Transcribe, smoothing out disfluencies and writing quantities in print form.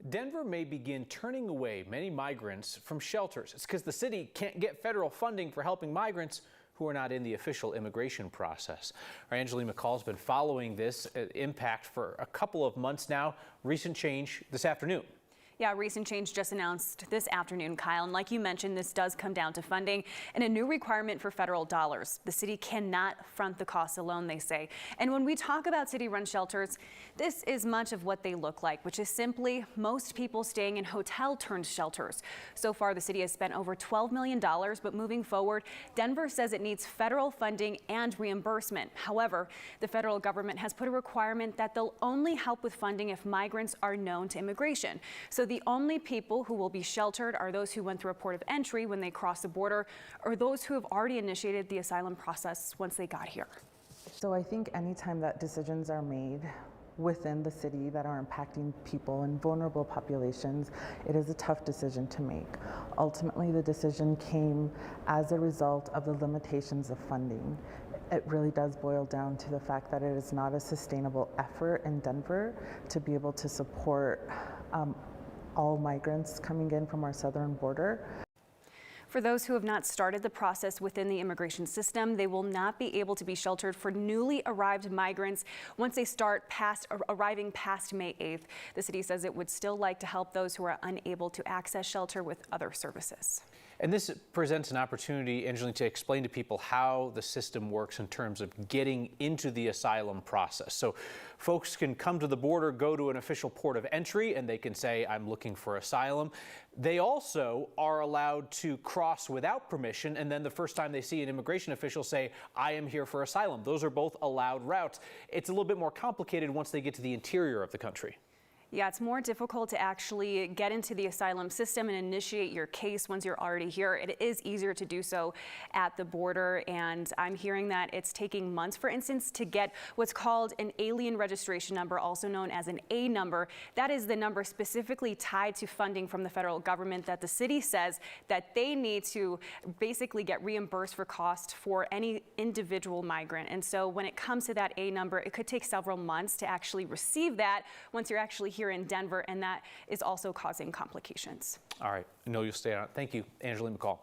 Denver may begin turning away many migrants from shelters. It's because the city can't get federal funding for helping migrants who are not in the official immigration process. Our Angeline McCall's been following this impact for a couple of months now. Recent change this afternoon. Yeah, recent change just announced this afternoon, Kyle. And like you mentioned, this does come down to funding and a new requirement for federal dollars. The city cannot front the costs alone, they say. And when we talk about city-run shelters, this is much of what they look like, which is simply most people staying in hotel-turned shelters. So far, the city has spent over $12 million, but moving forward, Denver says it needs federal funding and reimbursement. However, the federal government has put a requirement that they'll only help with funding if migrants are known to immigration. So the only people who will be sheltered are those who went through a port of entry when they crossed the border, or those who have already initiated the asylum process once they got here. So I think anytime that decisions are made within the city that are impacting people and vulnerable populations, it is a tough decision to make. Ultimately, the decision came as a result of the limitations of funding. It really does boil down to the fact that it is not a sustainable effort in Denver to be able to support all migrants coming in from our southern border. For those who have not started the process within the immigration system, they will not be able to be sheltered for newly arrived migrants once they start arriving past May 8th. The city says it would still like to help those who are unable to access shelter with other services. And this presents an opportunity, Angeline, to explain to people how the system works in terms of getting into the asylum process. So folks can come to the border, go to an official port of entry, and they can say, I'm looking for asylum. They also are allowed to cross without permission, and then the first time they see an immigration official say, I am here for asylum. Those are both allowed routes. It's a little bit more complicated once they get to the interior of the country. Yeah, it's more difficult to actually get into the asylum system and initiate your case once you're already here. It is easier to do so at the border, and I'm hearing that it's taking months, for instance, to get what's called an alien registration number, also known as an A number. That is the number specifically tied to funding from the federal government that the city says that they need to basically get reimbursed for cost for any individual migrant. And so when it comes to that A number, it could take several months to actually receive that once you're actually here in Denver, and that is also causing complications. All right, I know you'll stay on it. Thank you, Angeline McCall.